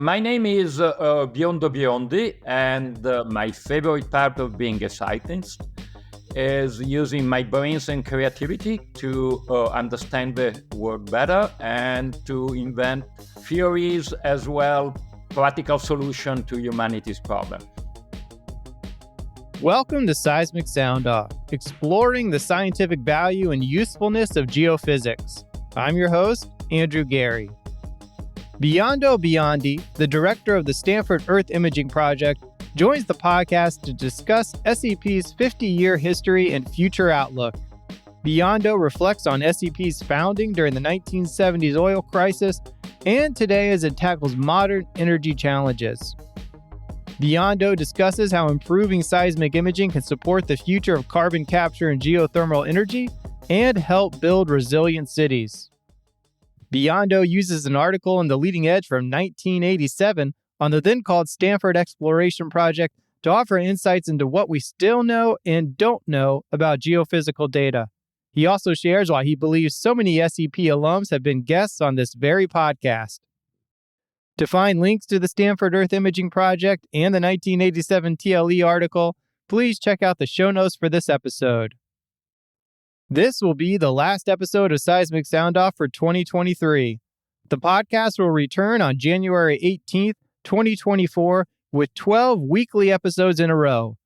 My name is Biondo Biondi, and my favorite part of being a scientist is using my brains and creativity to understand the world better and to invent theories as well, practical solution to humanity's problem. Welcome to Seismic Soundoff, exploring the scientific value and usefulness of geophysics. I'm your host, Andrew Gary. Biondo Biondi, the director of the Stanford Earth Imaging Project, joins the podcast to discuss SEP's 50-year history and future outlook. Biondo reflects on SEP's founding during the 1970s oil crisis and today as it tackles modern energy challenges. Biondo discusses how improving seismic imaging can support the future of carbon capture and geothermal energy and help build resilient cities. Biondo uses an article in The Leading Edge from 1987 on the then-called Stanford Exploration Project to offer insights into what we still know and don't know about geophysical data. He also shares why he believes so many SEP alums have been guests on this very podcast. To find links to the Stanford Earth Imaging Project and the 1987 TLE article, please check out the show notes for this episode. This will be the last episode of Seismic Soundoff for 2023. The podcast will return on January 18th, 2024, with 12 weekly episodes in a row.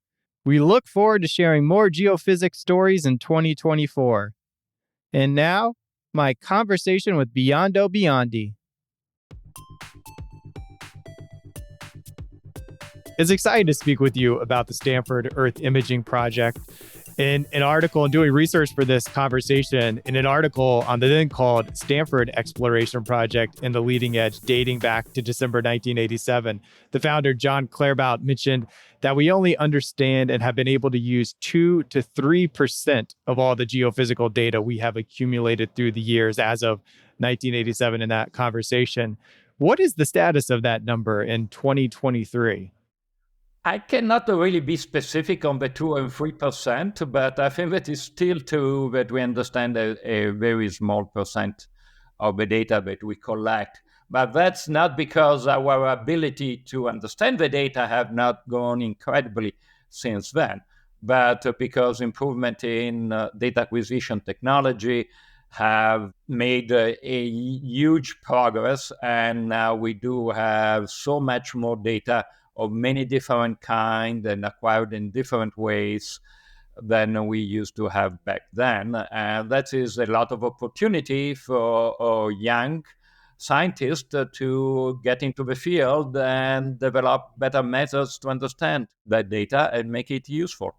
We look forward to sharing more geophysics stories in 2024. And now, my conversation with Biondo Biondi. It's exciting to speak with you about the Stanford Earth Imaging Project. In an article and doing research for this conversation, in an article on the then called Stanford Exploration Project in The Leading Edge dating back to December 1987, the founder, Jon Claerbout, mentioned that we only understand and have been able to use 2 to 3% of all the geophysical data we have accumulated through the years as of 1987 in that conversation. What is the status of that number in 2023? I cannot really be specific on the 2 and 3%, but I think that it's still true that we understand a very small percent of the data that we collect. But that's not because our ability to understand the data have not gone incredibly since then, but because improvement in data acquisition technology have made a huge progress, and now we do have so much more data of many different kinds and acquired in different ways than we used to have back then. And that is a lot of opportunity for young scientists to get into the field and develop better methods to understand that data and make it useful.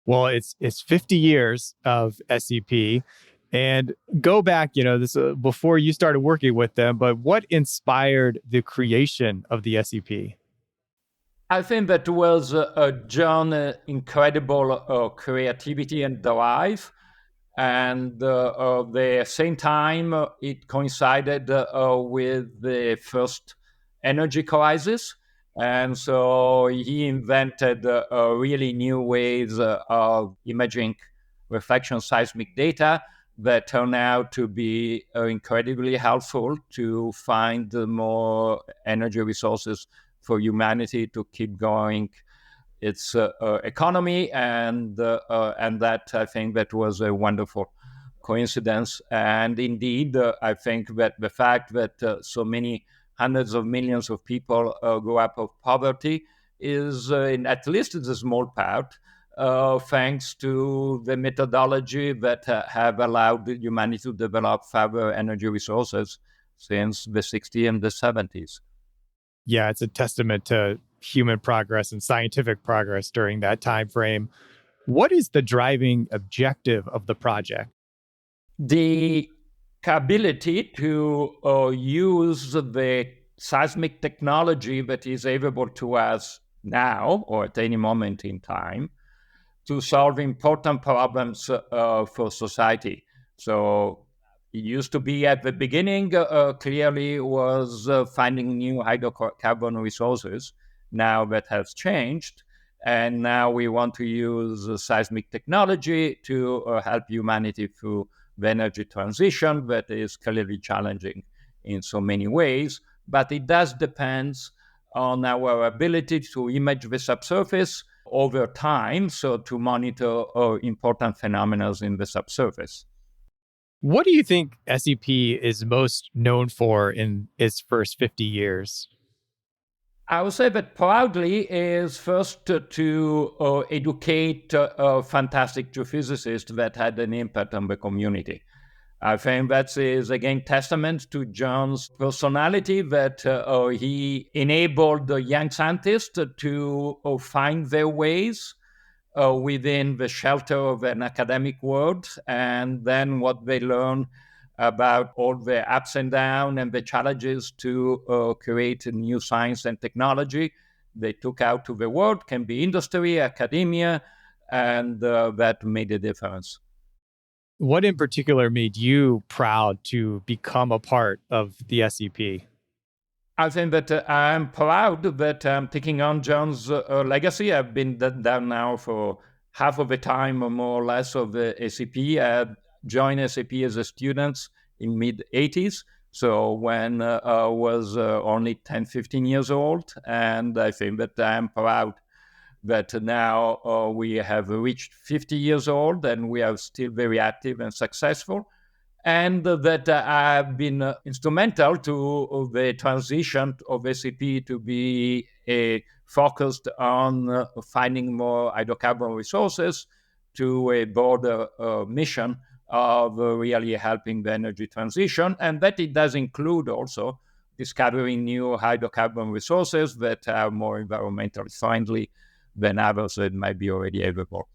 Well, it's 50 years of SEP. And go back, this before you started working with them, but what inspired the creation of the SEP? I think that was Jon's incredible creativity and drive. And at the same time, it coincided with the first energy crisis. And so he invented really new ways of imaging reflection seismic data that turned out to be incredibly helpful to find more energy resources for humanity to keep going its economy, and that I think that was a wonderful coincidence. And indeed, I think that the fact that so many hundreds of millions of people grew up of poverty is, at least it's a small part, thanks to the methodology that have allowed humanity to develop further energy resources since the 60s and the 70s. Yeah, it's a testament to human progress and scientific progress during that time frame. What is the driving objective of the project? The ability to use the seismic technology that is available to us now or at any moment in time to solve important problems for society. So it used to be at the beginning, clearly was finding new hydrocarbon resources. Now that has changed. And now we want to use seismic technology to help humanity through the energy transition that is clearly challenging in so many ways. but it does depend on our ability to image the subsurface over time, so to monitor important phenomena in the subsurface. What do you think SEP is most known for in its first 50 years? I would say that proudly is first to educate fantastic geophysicists that had an impact on the community. I think that is again testament to Jon's personality, that he enabled the young scientists to find their ways within the shelter of an academic world, and then what they learn about all the ups and downs and the challenges to create new science and technology they took out to the world, can be industry, academia, and that made a difference. What in particular made you proud to become a part of the SEP? I think that I'm proud that I'm taking on Jon's legacy. I've been down now for half of the time, or more or less, of the SAP. I joined SAP as a student in mid-80s. So when I was only 10, 15 years old. And I think that I'm proud that now we have reached 50 years old and we are still very active and successful, and that have been instrumental to the transition of SAP to be focused on finding more hydrocarbon resources, to a broader mission of really helping the energy transition, and that it does include also discovering new hydrocarbon resources that are more environmentally friendly than others that might be already available.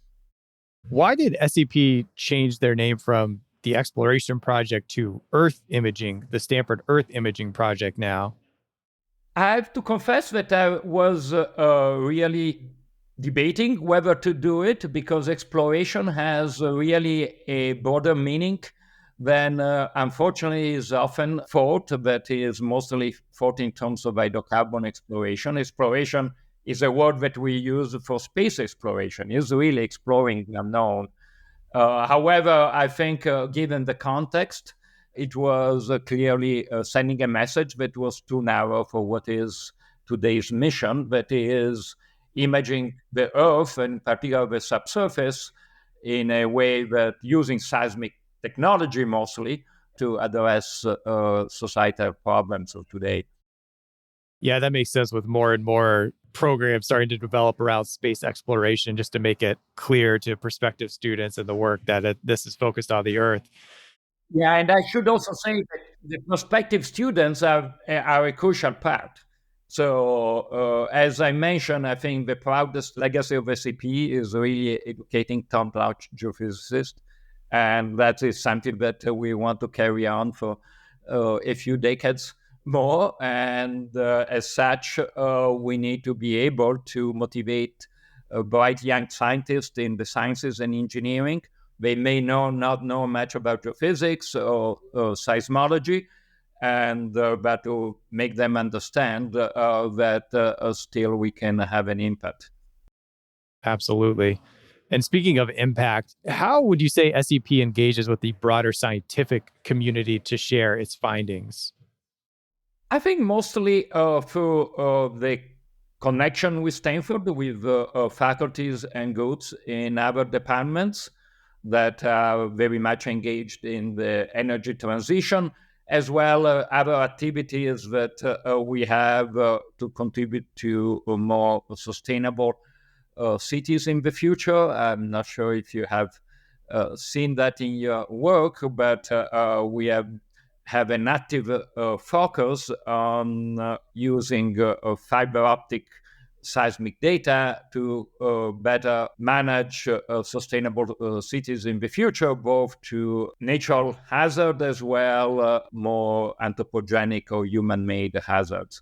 Why did SEP change their name from the Exploration Project to Earth Imaging, the Stanford Earth Imaging Project now? I have to confess that I was really debating whether to do it, because exploration has really a broader meaning than unfortunately is often thought, that is mostly thought in terms of hydrocarbon exploration. Exploration is a word that we use for space exploration, is really exploring the unknown. However, I think given the context, it was clearly sending a message that was too narrow for what is today's mission, that is imaging the Earth, and particularly the subsurface, in a way that using seismic technology mostly to address societal problems of today. Yeah, that makes sense, with more and more programs starting to develop around space exploration, just to make it clear to prospective students and the work that this is focused on the Earth. Yeah, and I should also say that the prospective students are a crucial part. So, as I mentioned, I think the proudest legacy of SAP is really educating top-notch geophysicists, and that is something that we want to carry on for a few decades more. And as such, we need to be able to motivate bright young scientists in the sciences and engineering. They may not know much about geophysics or seismology, and but to make them understand that still we can have an impact. Absolutely. And speaking of impact, how would you say SEP engages with the broader scientific community to share its findings? I think mostly through the connection with Stanford, with faculties and groups in other departments that are very much engaged in the energy transition, as well as other activities that we have to contribute to more sustainable cities in the future. I'm not sure if you have seen that in your work, but we have an active focus on using fiber optic seismic data to better manage sustainable cities in the future, both to natural hazard as well more anthropogenic or human-made hazards.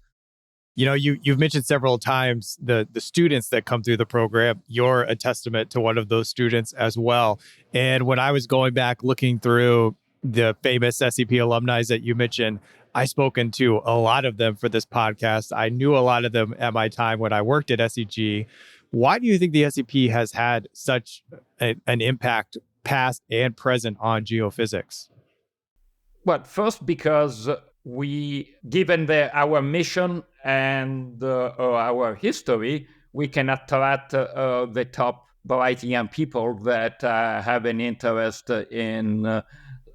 You know, you've mentioned several times the students that come through the program. You're a testament to one of those students as well. And when I was going back looking through the famous SCP alumni that you mentioned, I spoken to a lot of them for this podcast. I knew a lot of them at my time when I worked at SEG. Why do you think the SCP has had such an impact, past and present, on geophysics? Well, first, because given our mission and our history, we can attract the top bright young people that have an interest in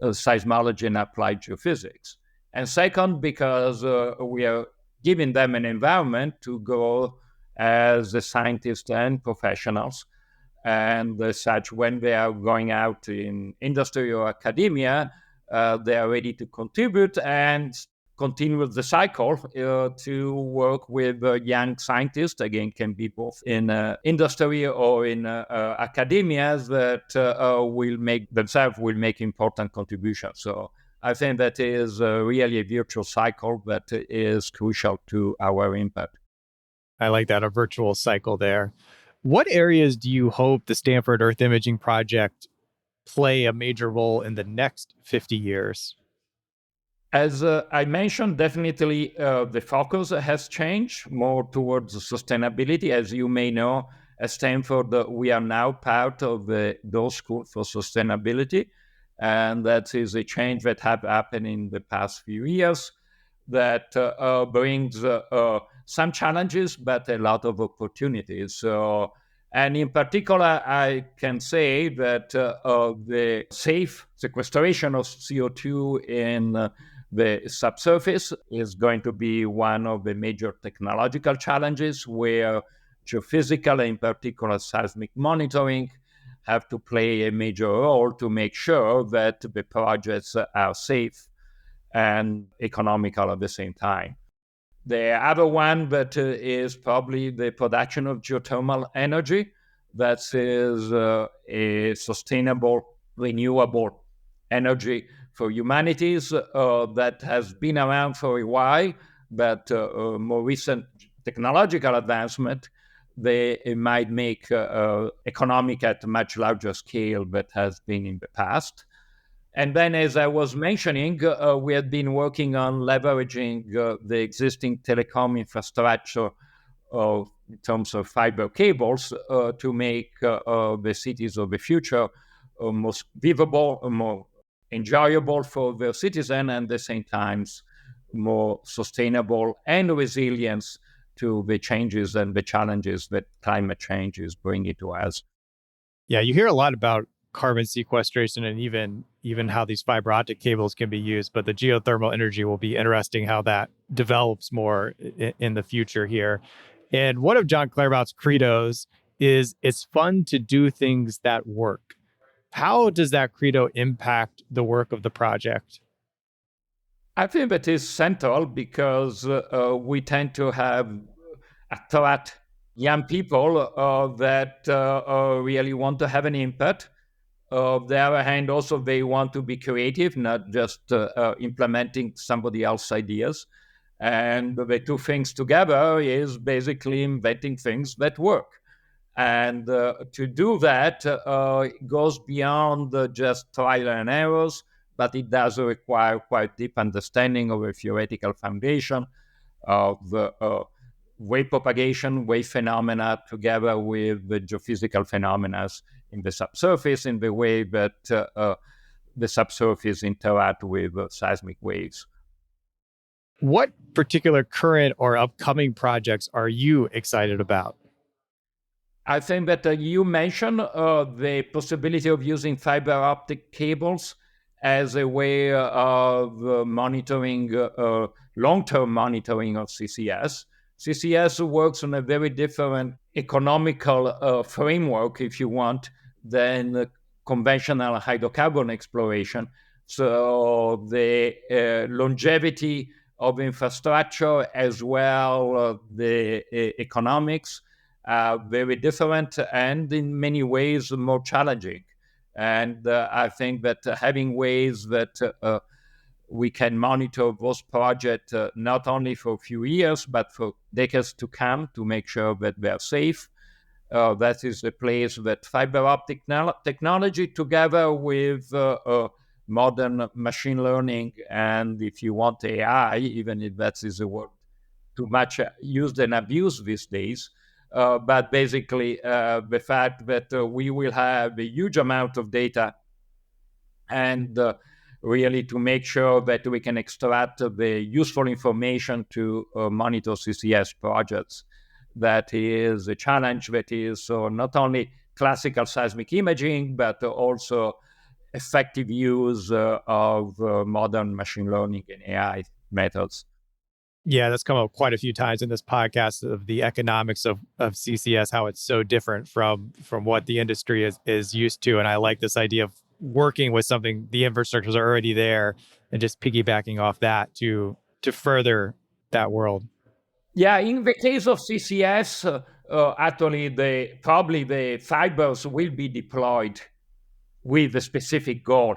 seismology and applied geophysics. And second, because we are giving them an environment to grow as scientists and professionals. And as such, when they are going out in industry or academia, they are ready to contribute and continue the cycle to work with young scientists. Again, can be both in industry or in academia that will make important contributions. So I think that is really a virtual cycle that is crucial to our impact. I like that, a virtual cycle there. What areas do you hope the Stanford Earth Imaging Project play a major role in the next 50 years? As I mentioned, definitely the focus has changed more towards sustainability. As you may know, at Stanford, we are now part of the Dow School for Sustainability. And that is a change that has happened in the past few years that brings some challenges, but a lot of opportunities. So, and in particular, I can say that the safe sequestration of CO2 in the subsurface is going to be one of the major technological challenges where geophysical, in particular seismic monitoring, have to play a major role to make sure that the projects are safe and economical at the same time. The other one that is probably the production of geothermal energy. That is a sustainable, renewable energy for humanities that has been around for a while, but more recent technological advancement, they might make economic at a much larger scale than has been in the past. And then, as I was mentioning, we had been working on leveraging the existing telecom infrastructure in terms of fiber cables to make the cities of the future most livable, more enjoyable for the citizen, and at the same time more sustainable and resilient to the changes and the challenges that climate change is bringing to us. Yeah, you hear a lot about carbon sequestration and even how these fiber optic cables can be used, but the geothermal energy will be interesting how that develops more in the future here. And one of Jon Claerbout's credos is it's fun to do things that work. How does that credo impact the work of the project? I think that is central because we tend to attract young people that really want to have an impact. On the other hand, also they want to be creative, not just implementing somebody else's ideas. And the two things together is basically inventing things that work. And to do that, it goes beyond just trial and errors, but it does require quite deep understanding of a theoretical foundation of the wave propagation, wave phenomena, together with the geophysical phenomena in the subsurface, in the way that the subsurface interact with seismic waves. What particular current or upcoming projects are you excited about? I think that you mentioned the possibility of using fiber optic cables as a way of monitoring, long-term monitoring of CCS. CCS works on a very different economical framework, if you want, than conventional hydrocarbon exploration. So the longevity of infrastructure as well the economics very different and in many ways more challenging. And I think that having ways that we can monitor those projects not only for a few years, but for decades to come to make sure that they're safe. That is a place that fiber optic technology together with modern machine learning and, if you want, AI, even if that is a word too much used and abused these days, but basically the fact that we will have a huge amount of data and really to make sure that we can extract the useful information to monitor CCS projects. That is a challenge that is not only classical seismic imaging, but also effective use of modern machine learning and AI methods. Yeah, that's come up quite a few times in this podcast of the economics of CCS, how it's so different from what the industry is used to. And I like this idea of working with something, the infrastructures are already there, and just piggybacking off that to further that world. Yeah, in the case of CCS, actually, probably the fibers will be deployed with a specific goal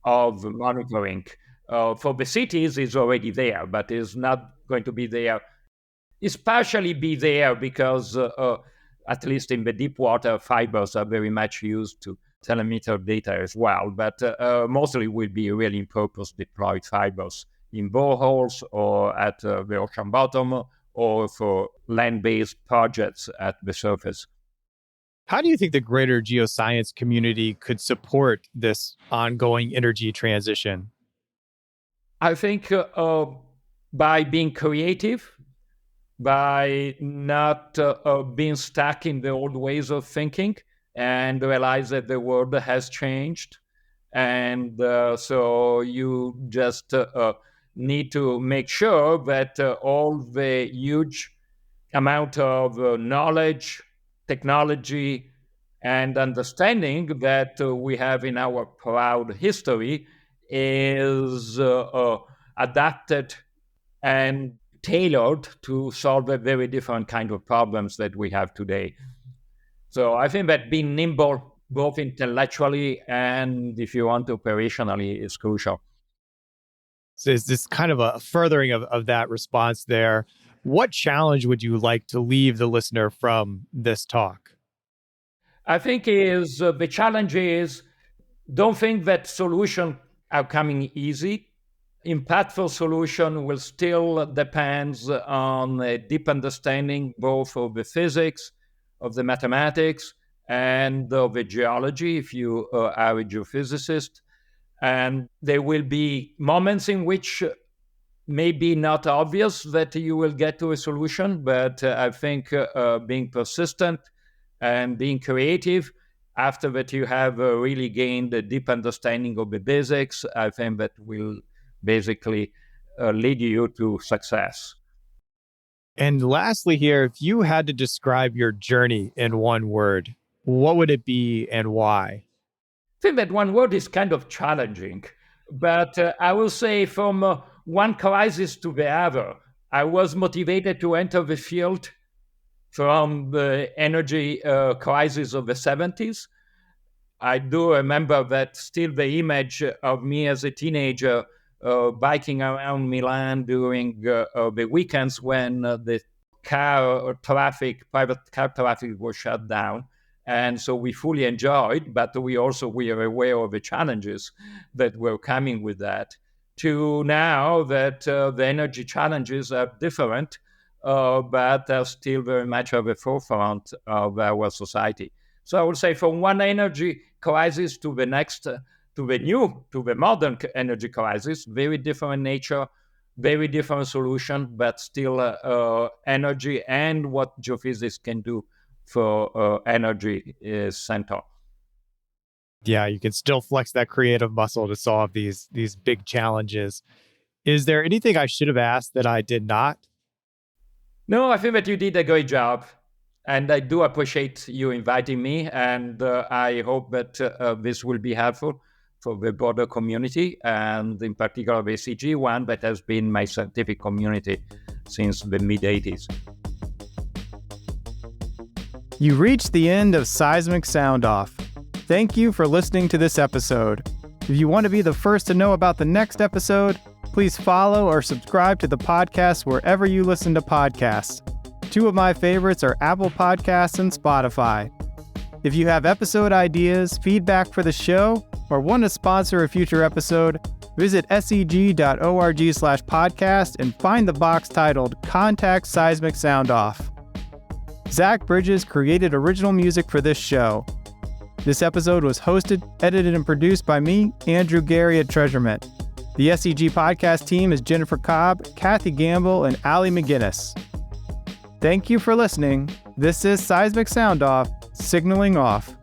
of monitoring. For the cities, it's already there, but it's not going to be there. It's partially be there because, at least in the deep water, fibers are very much used to telemeter data as well. But mostly will be really in purpose deployed fibers in boreholes or at the ocean bottom or for land-based projects at the surface. How do you think the greater geoscience community could support this ongoing energy transition? I think by being creative, by not being stuck in the old ways of thinking and realize that the world has changed. And so you just need to make sure that all the huge amount of knowledge, technology, and understanding that we have in our proud history is adapted and tailored to solve a very different kind of problems that we have today. So I think that being nimble, both intellectually and, if you want, operationally, is crucial. So is this kind of a furthering of that response there? What challenge would you like to leave the listener from this talk? I think the challenge is, don't think that solutions are coming easy. Impactful solution will still depends on a deep understanding both of the physics, of the mathematics, and of the geology, if you are a geophysicist. And there will be moments in which maybe not obvious that you will get to a solution, but I think being persistent and being creative, after that you have really gained a deep understanding of the basics, I think that will basically lead you to success. And lastly here, if you had to describe your journey in one word, what would it be and why? I think that one word is kind of challenging, but I will say from one crisis to the other, I was motivated to enter the field from the energy crisis of the 70s. I do remember that still the image of me as a teenager biking around Milan during the weekends when the private car traffic was shut down. And so we fully enjoyed, but we were aware of the challenges that were coming with that. To now that the energy challenges are different, but are still very much at the forefront of our society. So I would say from one energy crisis to the next, to the modern energy crisis, very different nature, very different solution, but still energy and what geophysics can do for energy is central. Yeah, you can still flex that creative muscle to solve these big challenges. Is there anything I should have asked that I did not? No, I think that you did a great job. And I do appreciate you inviting me. And I hope that this will be helpful for the broader community, and in particular the CG one that has been my scientific community since the mid-'80s. You reached the end of Seismic Soundoff. Thank you for listening to this episode. If you want to be the first to know about the next episode, please follow or subscribe to the podcast wherever you listen to podcasts. Two of my favorites are Apple Podcasts and Spotify. If you have episode ideas, feedback for the show, or want to sponsor a future episode, visit seg.org/podcast and find the box titled Contact Seismic Soundoff. Zach Bridges created original music for this show. This episode was hosted, edited, and produced by me, Andrew Gary at Treasurement. The SEG podcast team is Jennifer Cobb, Kathy Gamble, and Allie McGinnis. Thank you for listening. This is Seismic Soundoff, signaling off.